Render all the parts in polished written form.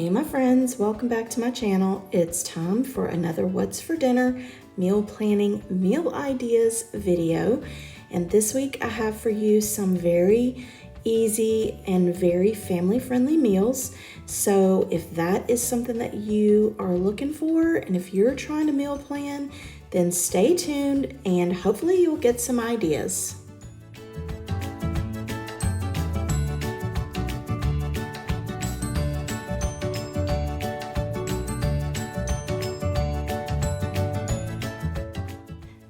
Hey my friends, welcome back to my channel. It's time for another What's for Dinner meal planning, meal ideas video. And this week I have for you some very easy and very family friendly meals. So if that is something that you are looking for, and if you're trying to meal plan, then stay tuned and hopefully you'll get some ideas.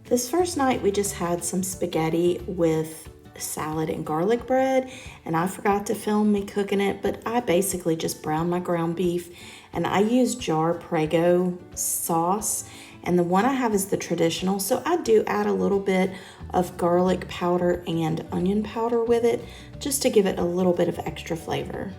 This first night we just had some spaghetti with salad and garlic bread, and I forgot to film me cooking it, but I basically just browned my ground beef and I use jar Prego sauce, and the one I have is the traditional, so I do add a little bit of garlic powder and onion powder with it just to give it a little bit of extra flavor.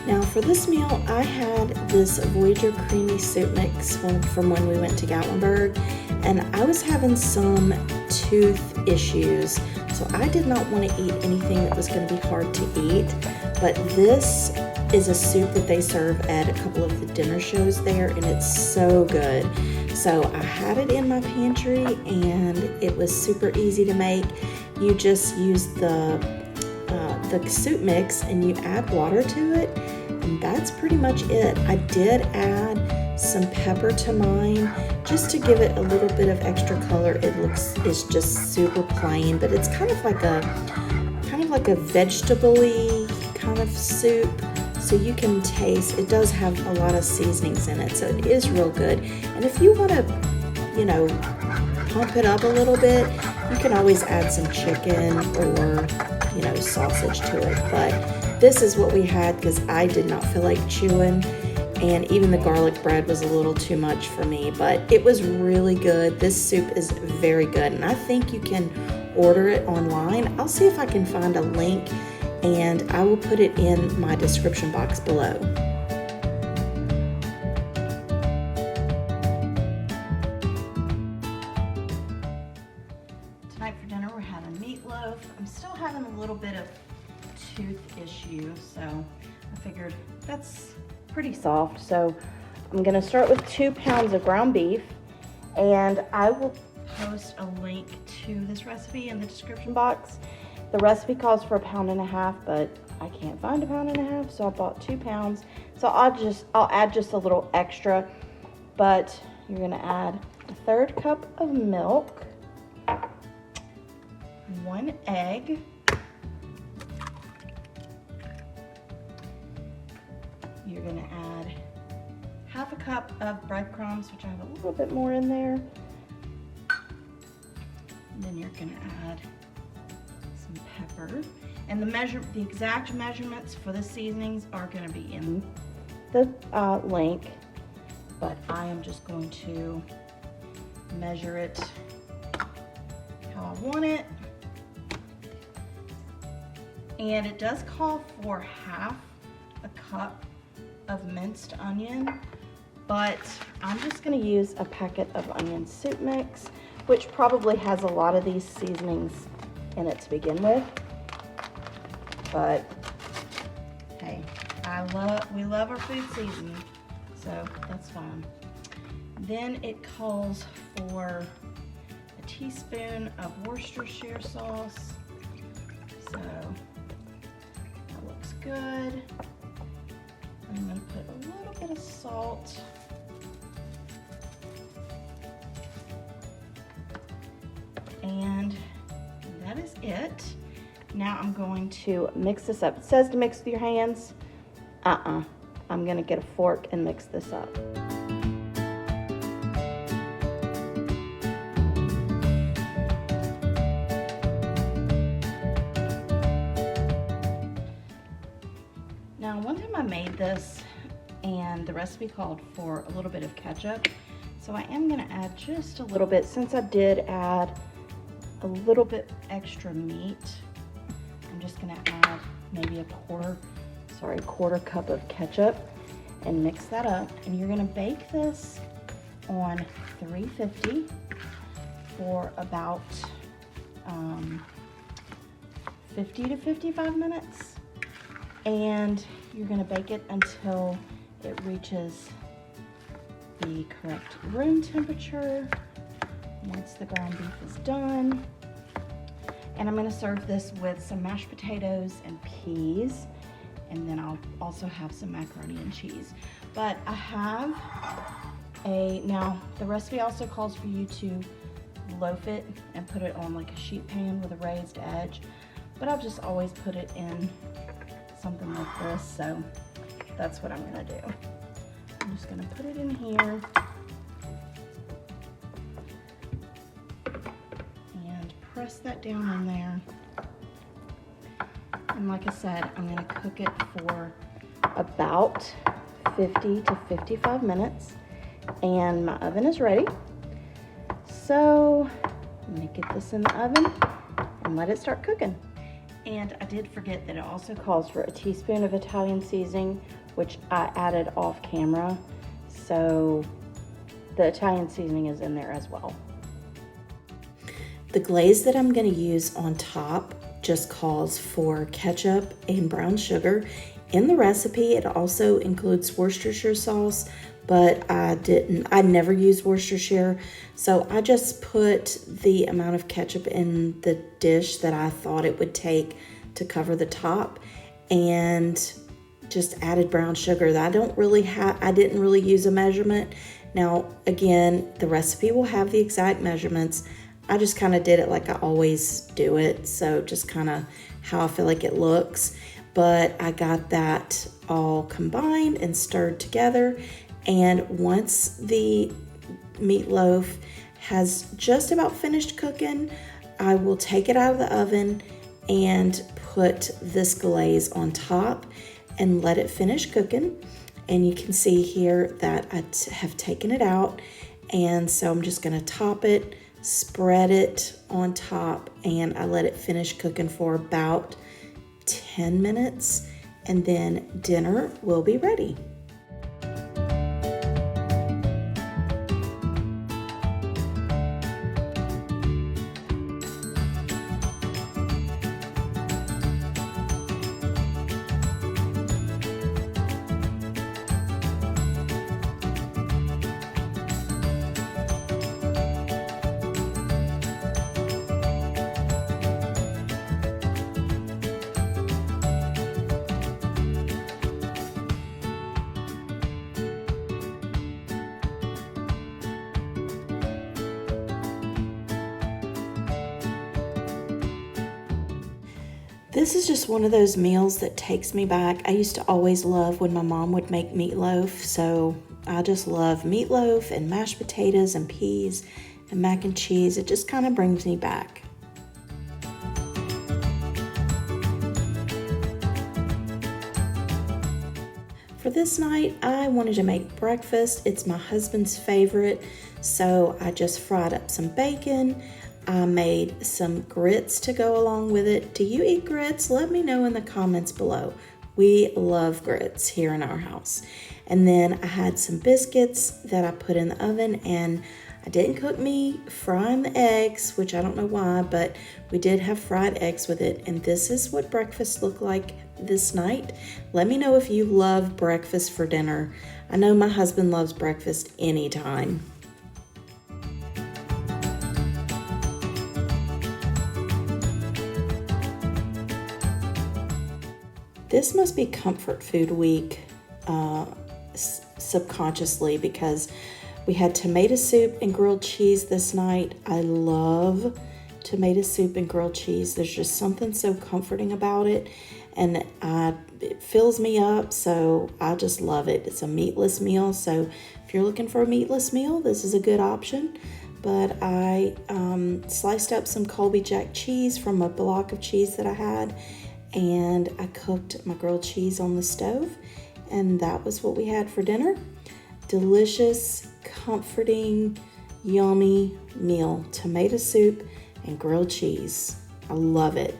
Now for this meal, I had this Voyager creamy soup mix from when we went to Gatlinburg, and I was having some tooth issues, so I did not want to eat anything that was going to be hard to eat, but this is a soup that they serve at a couple of the dinner shows there, and it's so good. So I had it in my pantry, and it was super easy to make. You just use the soup mix and you add water to it, and that's pretty much it. I did add some pepper to mine just to give it a little bit of extra color. It's just super plain, but it's kind of like a vegetable-y kind of soup, so you can taste it does have a lot of seasonings in it, so it is real good. And if you want to, pump it up a little bit, you can always add some chicken or sausage to it, but this is what we had because I did not feel like chewing, and even the garlic bread was a little too much for me, but it was really good. This soup is very good, and I think you can order it online. I'll see if I can find a link, and I will put it in my description box below. Tonight for dinner we're having meatloaf. I'm still having a little bit of tooth issue, so I figured that's pretty soft. So I'm gonna start with 2 pounds of ground beef, and I will post a link to this recipe in the description box. The recipe calls for 1.5 pounds, but I can't find 1.5 pounds, so I bought 2 pounds. So I'll add just a little extra, but you're gonna add a 1/3 cup of milk, 1 egg, you're going to add 1/2 cup of breadcrumbs, which I have a little bit more in there, and then you're going to add some pepper, and the exact measurements for the seasonings are going to be in the link, but I am just going to measure it how I want it. And it does call for 1/2 cup of minced onion, but I'm just gonna use a packet of onion soup mix, which probably has a lot of these seasonings in it to begin with. But hey, we love our food seasoning, so that's fine. Then it calls for a teaspoon of Worcestershire sauce. So looks good. I'm going to put a little bit of salt. And that is it. Now I'm going to mix this up. It says to mix with your hands. I'm going to get a fork and mix this up. Now, one time I made this and the recipe called for a little bit of ketchup, so I am going to add just a little bit since I did add a little bit extra meat. I'm just going to add maybe a quarter cup of ketchup and mix that up, and you're going to bake this on 350 for about 50 to 55 minutes. And you're gonna bake it until it reaches the correct room temperature. Once the ground beef is done. And I'm gonna serve this with some mashed potatoes and peas. And then I'll also have some macaroni and cheese. But I have now the recipe also calls for you to loaf it and put it on like a sheet pan with a raised edge. But I've just always put it in something like this, so that's what I'm gonna do. I'm just gonna put it in here and press that down in there. And like I said, I'm gonna cook it for about 50 to 55 minutes. And my oven is ready. So I'm gonna get this in the oven and let it start cooking. And I did forget that it also calls for a teaspoon of Italian seasoning, which I added off camera. So the Italian seasoning is in there as well. The glaze that I'm gonna use on top just calls for ketchup and brown sugar. In the recipe, it also includes Worcestershire sauce, but I never use Worcestershire. So I just put the amount of ketchup in the dish that I thought it would take to cover the top and just added brown sugar. I didn't really use a measurement. Now, again, the recipe will have the exact measurements. I just kind of did it like I always do it. So just kind of how I feel like it looks. But I got that all combined and stirred together. And once the meatloaf has just about finished cooking, I will take it out of the oven and put this glaze on top and let it finish cooking. And you can see here that I have taken it out. And so I'm just gonna top it, spread it on top, and I let it finish cooking for about 10 minutes, and then dinner will be ready. This is just one of those meals that takes me back. I used to always love when my mom would make meatloaf, so I just love meatloaf and mashed potatoes and peas and mac and cheese. It just kind of brings me back. For this night, I wanted to make breakfast. It's my husband's favorite, so I just fried up some bacon. I made some grits to go along with it. Do you eat grits? Let me know in the comments below. We love grits here in our house. And then I had some biscuits that I put in the oven, and I didn't cook me frying the eggs, which I don't know why, but we did have fried eggs with it. And this is what breakfast looked like this night. Let me know if you love breakfast for dinner. I know my husband loves breakfast anytime. This must be comfort food week subconsciously, because we had tomato soup and grilled cheese this night. I love tomato soup and grilled cheese. There's just something so comforting about it, and it fills me up, so I just love it. It's a meatless meal, so if you're looking for a meatless meal, this is a good option. But I sliced up some Colby Jack cheese from a block of cheese that I had, and I cooked my grilled cheese on the stove, and that was what we had for dinner. Delicious, comforting, yummy meal. Tomato soup and grilled cheese. I love it.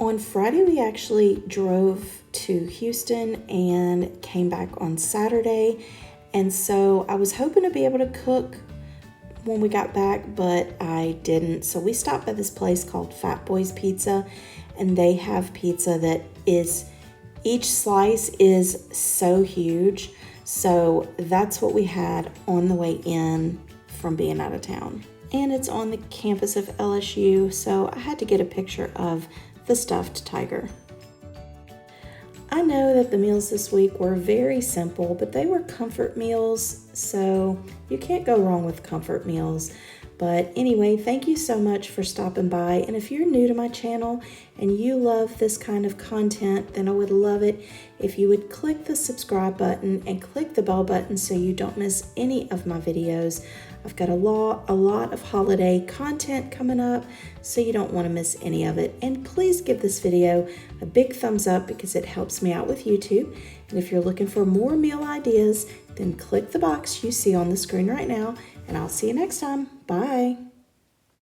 On Friday, we actually drove to Houston and came back on Saturday. And so I was hoping to be able to cook when we got back, but I didn't. So we stopped by this place called Fat Boys Pizza, and they have pizza that is, each slice is so huge. So that's what we had on the way in from being out of town. And it's on the campus of LSU, so I had to get a picture of the stuffed tiger. I know that the meals this week were very simple, but they were comfort meals, so you can't go wrong with comfort meals. But anyway, thank you so much for stopping by. And if you're new to my channel and you love this kind of content, then I would love it if you would click the subscribe button and click the bell button so you don't miss any of my videos. I've got a lot of holiday content coming up, so you don't want to miss any of it. And please give this video a big thumbs up because it helps me out with YouTube. And if you're looking for more meal ideas, then click the box you see on the screen right now, and I'll see you next time. Bye.